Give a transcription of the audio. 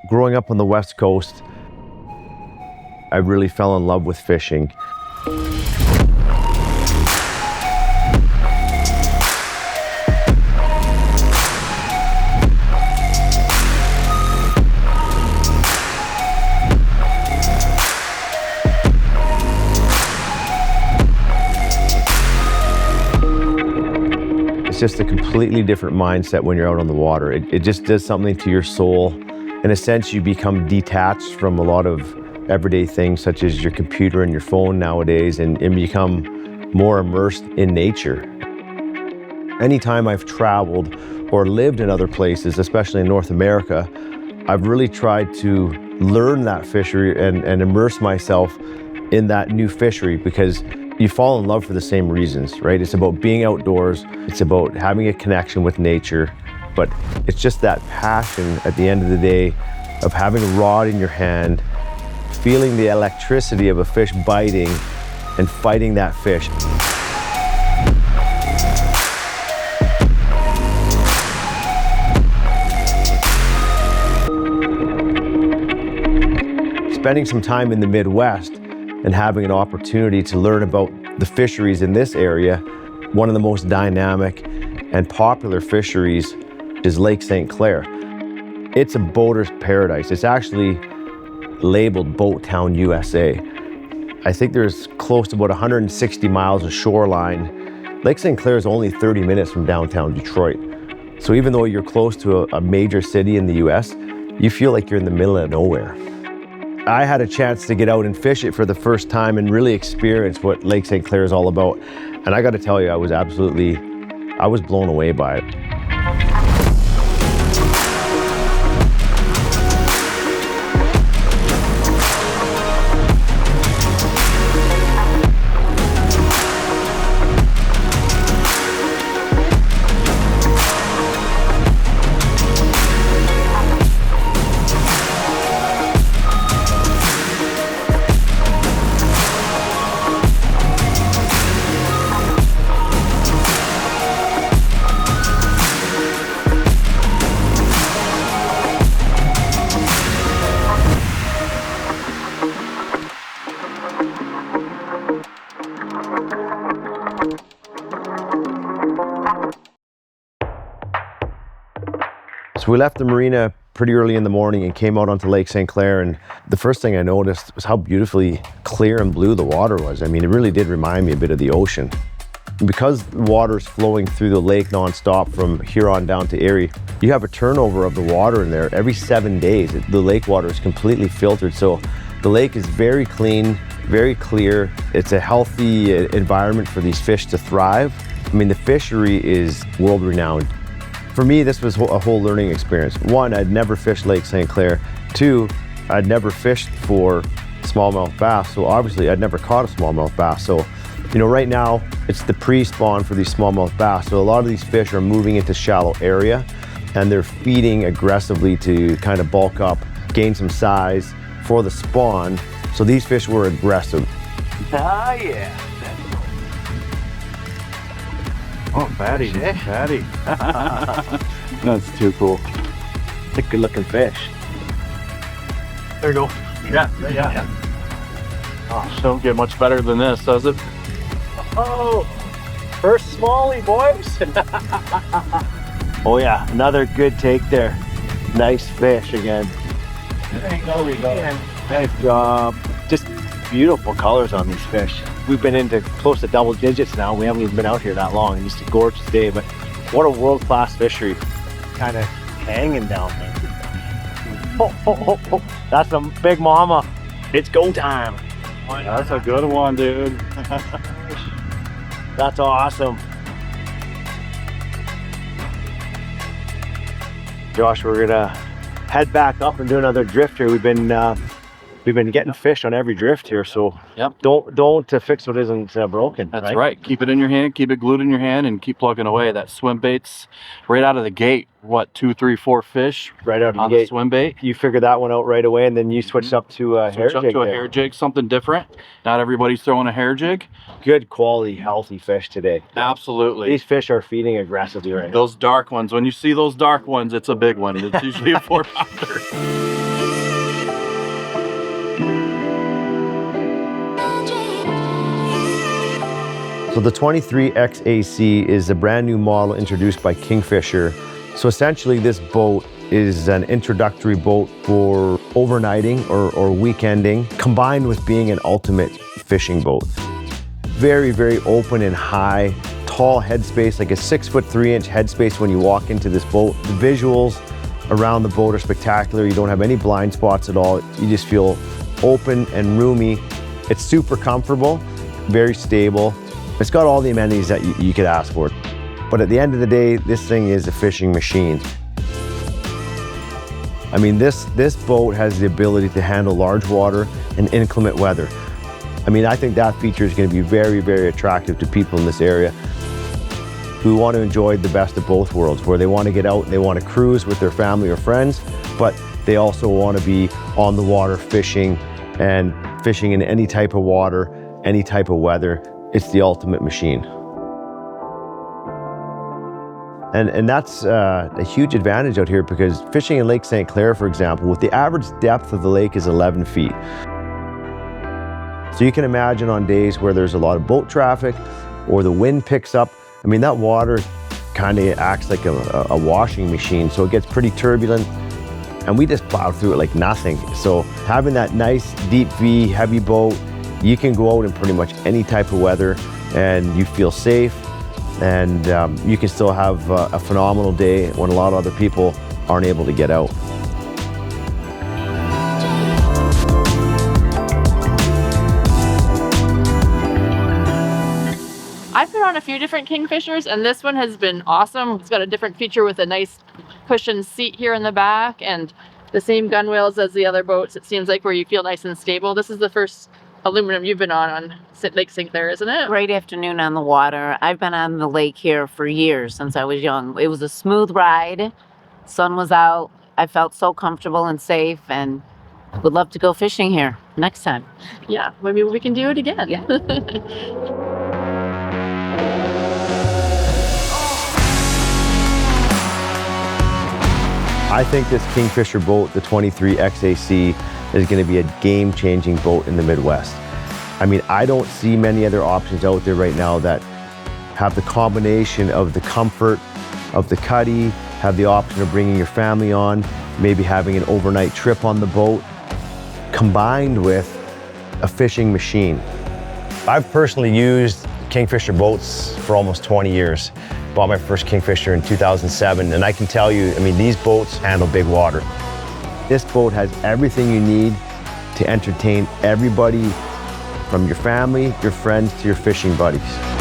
Growing up on the West Coast, I really fell in love with fishing. It's just a completely different mindset when you're out on the water. It just does something to your soul. In a sense, you become detached from a lot of everyday things such as your computer and your phone nowadays and become more immersed in nature. Anytime I've traveled or lived in other places, especially in North America, I've really tried to learn that fishery and immerse myself in that new fishery because you fall in love for the same reasons, right? It's about being outdoors, it's about having a connection with nature, but it's just that passion at the end of the day of having a rod in your hand, feeling the electricity of a fish biting and fighting that fish. Spending some time in the Midwest and having an opportunity to learn about the fisheries in this area, one of the most dynamic and popular fisheries is Lake St. Clair. It's a boater's paradise. It's actually labeled Boat Town, USA. I think there's close to about 160 miles of shoreline. Lake St. Clair is only 30 minutes from downtown Detroit. So even though you're close to a major city in the US, you feel like you're in the middle of nowhere. I had a chance to get out and fish it for the first time and really experience what Lake St. Clair is all about. And I got to tell you, I was blown away by it. So we left the marina pretty early in the morning and came out onto Lake St. Clair, and the first thing I noticed was how beautifully clear and blue the water was. I mean, it really did remind me a bit of the ocean. And because the water is flowing through the lake nonstop from Huron down to Erie, you have a turnover of the water in there every 7 days. The lake water is completely filtered, so the lake is very clean, very clear. It's a healthy environment for these fish to thrive. I mean, the fishery is world-renowned. For me, this was a whole learning experience. One, I'd never fished Lake St. Clair. Two, I'd never fished for smallmouth bass, so obviously I'd never caught a smallmouth bass. So, you know, right now, it's the pre-spawn for these smallmouth bass. So a lot of these fish are moving into shallow area and they're feeding aggressively to kind of bulk up, gain some size for the spawn. So these fish were aggressive. Ah, yeah. Oh, fatty, fatty. That's too cool. It's a good looking fish. There you go. Yeah. Oh, don't get much better than this, does it? Oh, first smallie, boys. Oh yeah, another good take there. Nice fish again. There we go. Nice job. Just beautiful colors on these fish. We've been into close to double digits now. We haven't even been out here that long. It's just a gorgeous day, but what a world-class fishery. Kind of hanging down there. Oh. That's a big mama. It's go time. That's a good one, dude. That's awesome. Josh, we're gonna head back up and do another drift here. We've been getting fish on every drift here, so yep. Don't fix what isn't broken. That's right. Keep it in your hand, keep it glued in your hand, and keep plugging away. That swim bait's right out of the gate. What, 2, 3, 4 fish right out of on the gate. The swim bait? You figured that one out right away, and then you switched up to a hair jig. Hair jig, something different. Not everybody's throwing a hair jig. Good quality, healthy fish today. Absolutely. These fish are feeding aggressively right now. Those dark ones. When you see those dark ones, it's a big one. It's usually a 4-pounder. So the 23 XAC is a brand new model introduced by KingFisher. So essentially this boat is an introductory boat for overnighting or weekending, combined with being an ultimate fishing boat. Very, very open and high, tall headspace, like a 6'3" headspace when you walk into this boat. The visuals around the boat are spectacular. You don't have any blind spots at all. You just feel open and roomy. It's super comfortable, very stable. It's got all the amenities that you could ask for. But at the end of the day, this thing is a fishing machine. I mean, this boat has the ability to handle large water and inclement weather. I mean, I think that feature is going to be very, very attractive to people in this area who want to enjoy the best of both worlds, where they want to get out and they want to cruise with their family or friends, but they also want to be on the water fishing and fishing in any type of water, any type of weather. It's the ultimate machine. And that's a huge advantage out here, because fishing in Lake St. Clair, for example, with the average depth of the lake is 11 feet. So you can imagine on days where there's a lot of boat traffic or the wind picks up, I mean, that water kind of acts like a washing machine. So it gets pretty turbulent and we just plow through it like nothing. So having that nice deep V heavy boat, you can go out in pretty much any type of weather and you feel safe, and you can still have a phenomenal day when a lot of other people aren't able to get out. I've been on a few different KingFishers, and this one has been awesome. It's got a different feature with a nice cushioned seat here in the back and the same gunwales as the other boats. It seems like where you feel nice and stable. This is the first aluminum you've been on Lake St. Clair, isn't it? Great afternoon on the water. I've been on the lake here for years, since I was young. It was a smooth ride. Sun was out. I felt so comfortable and safe, and would love to go fishing here next time. Yeah, maybe we can do it again. Yeah. I think this KingFisher boat, the 23 XAC, is going to be a game-changing boat in the Midwest. I mean, I don't see many other options out there right now that have the combination of the comfort of the Cuddy, have the option of bringing your family on, maybe having an overnight trip on the boat, combined with a fishing machine. I've personally used KingFisher boats for almost 20 years. Bought my first KingFisher in 2007, and I can tell you, I mean, these boats handle big water. This boat has everything you need to entertain everybody, from your family, your friends, to your fishing buddies.